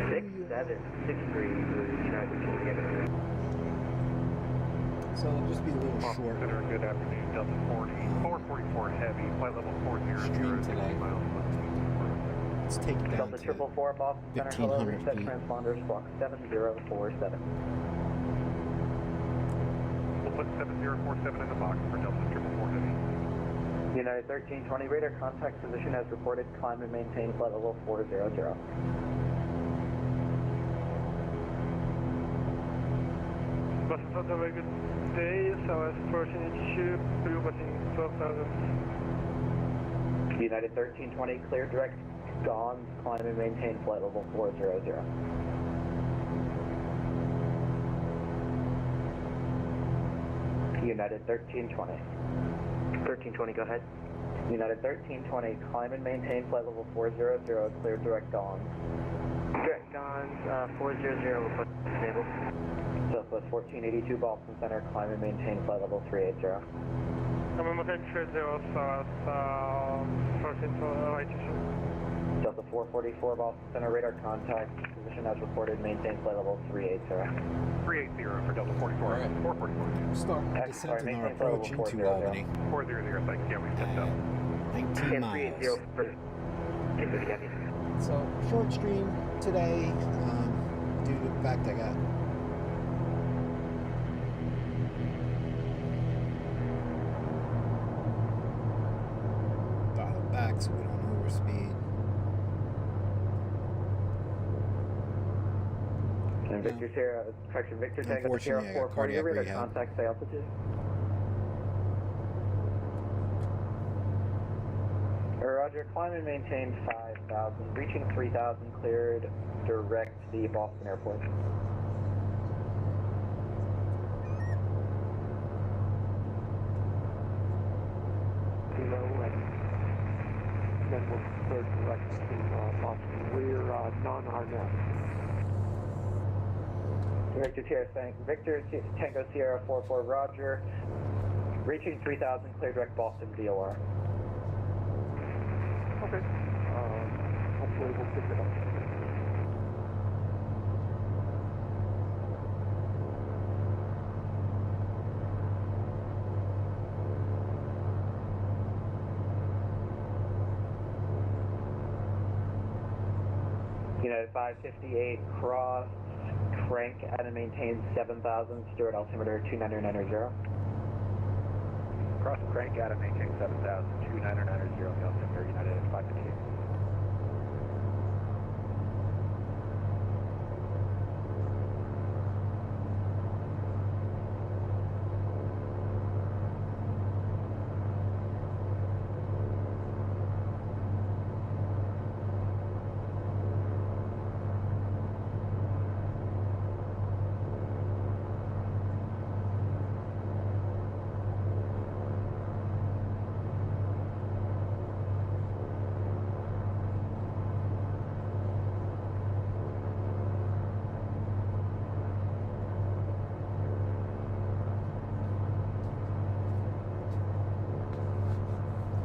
6763, United Kingdom. So it'll just be a little short. Center, good afternoon, Delta 40, 444 heavy, flight level 400, Stream today. miles. let's take it down Delta to 444 Boston Center, hello, 1500 reset feet. transponders, block 7047. We'll put 7047 in the box for Delta 444 Heavy. United 1320 radar contact position as reported, climb and maintain flight level 400. Boston, have a very good day. Southwest approaching issue, passing 12,000. United 1320, clear direct, gone, climb and maintain flight level 400. United 1320. 1320, go ahead. United 1320, climb and maintain flight level 400, clear direct on. Direct on 400, we'll put stable. Southwest 1482 Boston Center, climb and maintain flight level 380. I'm on Motel 30 South, approaching to right issue. Delta 444 Boston Center, radar contact, position as reported, maintain flight level 380. 380 for Delta 44. All right. 444. Starting Sorry, descent in our maintain approach level into 400. Albany. 400, thanks. Yeah, we stepped up. 19 miles. 380 So, short stream today, due to the fact I got dialed back so we don't overspeed. And Victor Sierra, correction, Victor Tango Sierra Unfortunately, I got 440, cardiac radar rehab. contact, say altitude. Roger, climb and maintain 5,000, reaching 3,000, cleared direct to the Boston Airport. Kilo and then we'll clear direct to Boston. We're non-RNet. Victor Sierra saying, Victor Tango Sierra 44, Roger, reaching 3,000, clear direct Boston VOR. Okay. Hopefully we'll pick it up. United 558, cross, crank at and maintain 7,000, Stewart altimeter 29990. Cross crank out and maintain 7,000, 29990 on the altimeter, United 558.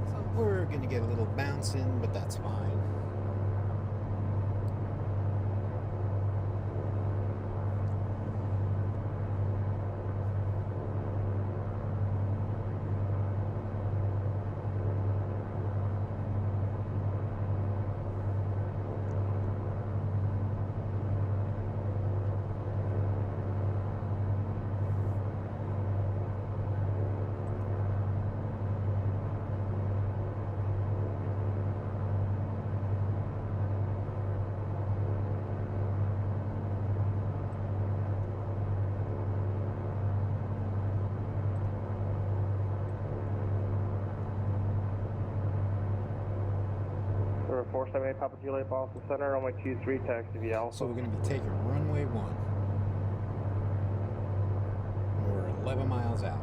So we're going to get a little bouncing, but that's fine. Number 478 Papa Juliet Boston Center, runway 23, taxi via Alpha. So we're going to be taking runway 1. We're 11 miles out.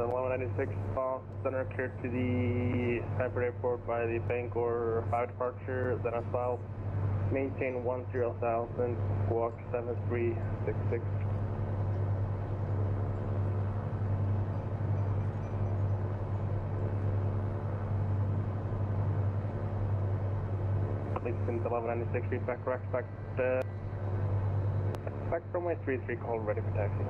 1196 center clear to the Piper Airport by the Bangor 5 departure, then as well. Maintain 10,000, squawk 7366. Leaston 1196, feedback correct, back runway 33, call ready for taxi.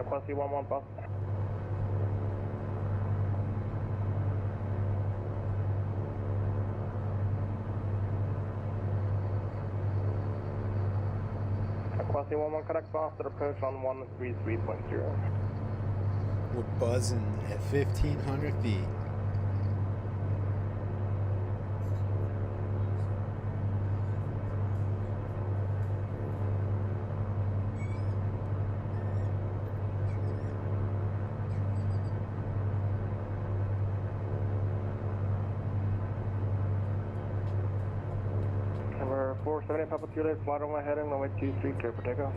Quasi 11 bus. Quasi 11 correct bus, approach on 133.0. We're buzzing at 1,500 feet. Number 470 Papa Juliet, flight on my heading, runway 23, clear for takeoff.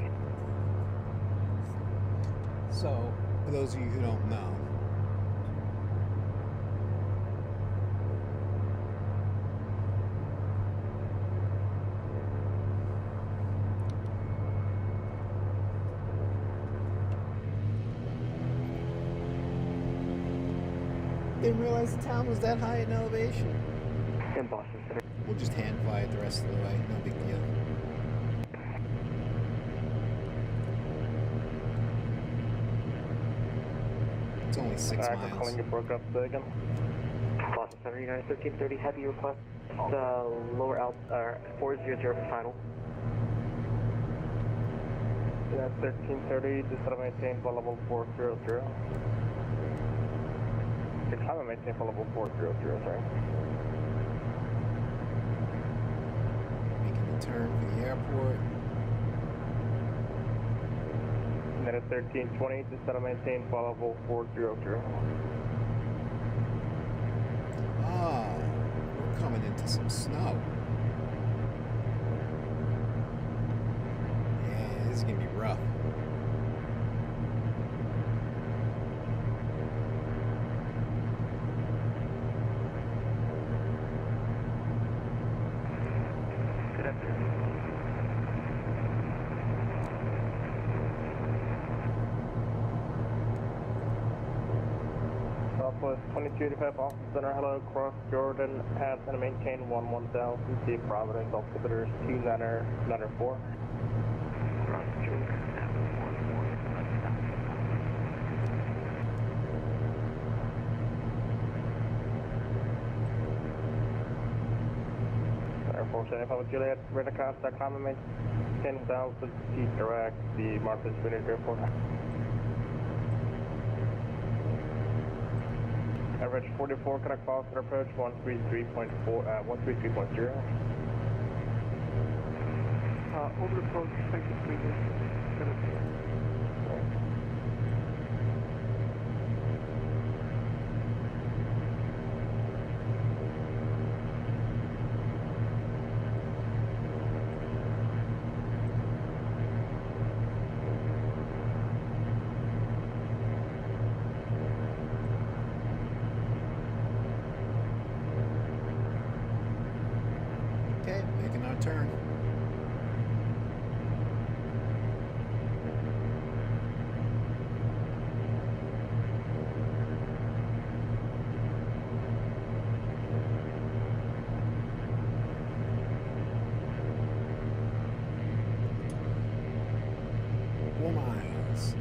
So, for those of you who don't know, didn't realize the town was that high in elevation. In Boston Center. We'll just hand fly it the rest of the way, no big deal. It's only 6 miles. Calling you broke up again. Boston Center, United 1330, heavy request, lower 400 for final. Yeah, 1330, just to maintain flight level 400. Climb and maintain flight level 400, sorry. Making the turn for the airport. United 1320, just to maintain flight level 400. Ah, we're coming into some snow. Yeah, this is gonna be rough. Good afternoon. Southwest 2285 Austin Center, hello, cross Jordan, pass and maintain 11,000, see Providence, altimeter 2994. Cross Jordan, Center 475 Juliet, radar contact, climb and maintain 1,000, see direct, the Martha's Vineyard Airport. Average 44, connect Boston approach 133.4, 133.0. Over the phone, thank you, please. Okay, making our turn. Miles.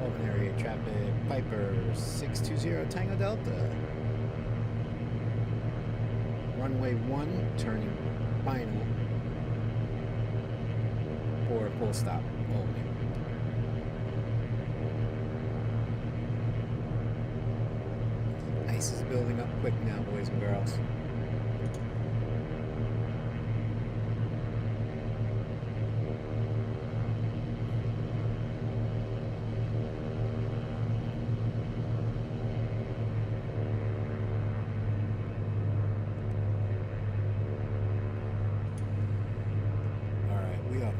Open area traffic, Piper 620 Tango Delta. Runway 1, turning final for full stop, Albany. ice is building up quick now, boys and girls.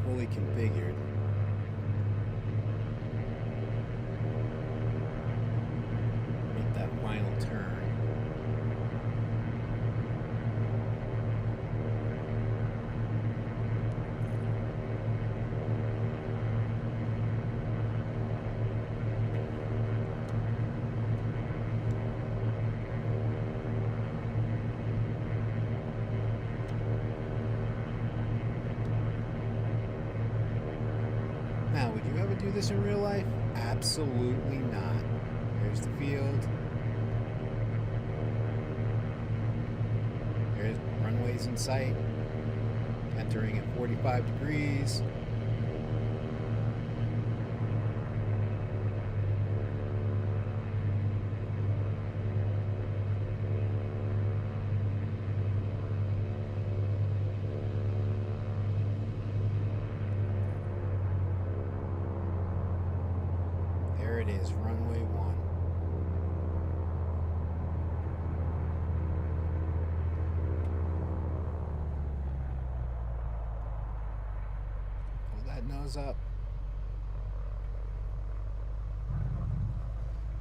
Fully configured. Make that final turn. Now, would you ever do this in real life? Absolutely not. Here's the field. There's runways in sight. Entering at 45 degrees. There it is, runway 1. Pull that nose up.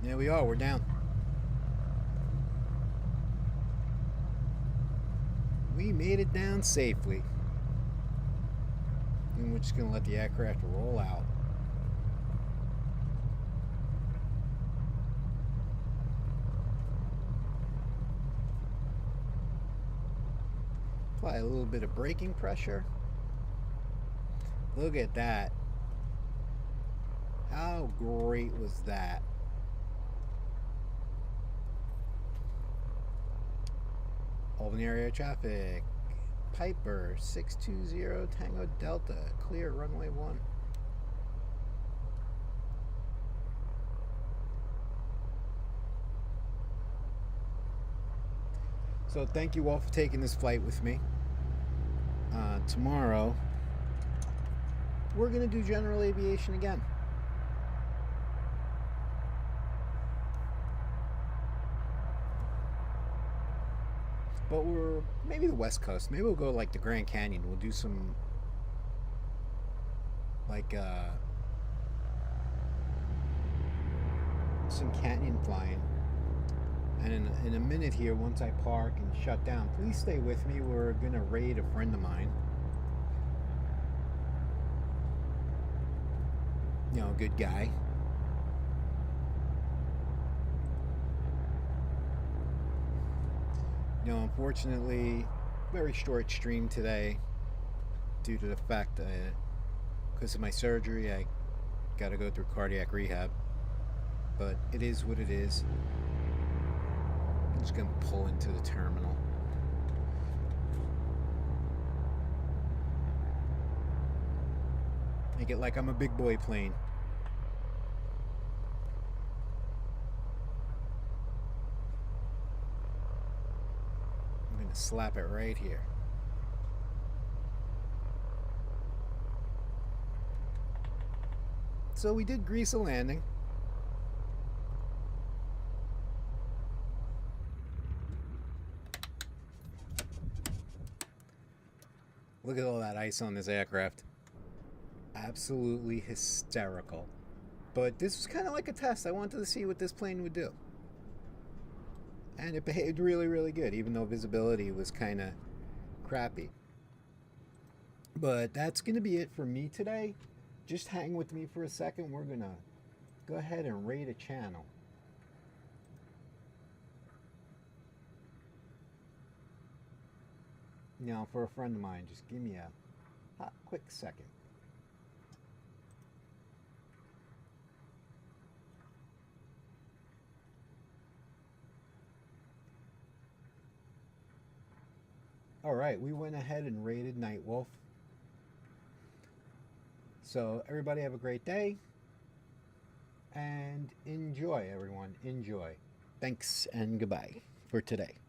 There we are, we're down. We made it down safely. And we're just going to let the aircraft roll out. Apply a little bit of braking pressure. Look at that. How great was that? Albany area traffic. Piper 620 Tango Delta. Clear runway 1. So thank you all for taking this flight with me. Tomorrow, we're going to do general aviation again. But we're maybe the West Coast. Maybe we'll go like the Grand Canyon. We'll do some like some canyon flying. And in a minute here, once I park and shut down, please stay with me. We're going to raid a friend of mine. You know, good guy. You know, unfortunately, very short stream today due to the fact that because of my surgery, I got to go through cardiac rehab. But it is what it is. I'm just going to pull into the terminal. Make it like I'm a big boy plane. I'm going to slap it right here. So we did grease a landing. Look at all that ice on this aircraft. Absolutely hysterical. But this was kind of like a test. I wanted to see what this plane would do. And it behaved really, really good, even though visibility was kind of crappy. But that's going to be it for me today. Just hang with me for a second. We're going to go ahead and raid a channel. Now, for a friend of mine, just give me a hot, quick second. All right, we went ahead and raided Night Wolf. So everybody have a great day and enjoy, everyone. Enjoy. Thanks and goodbye for today.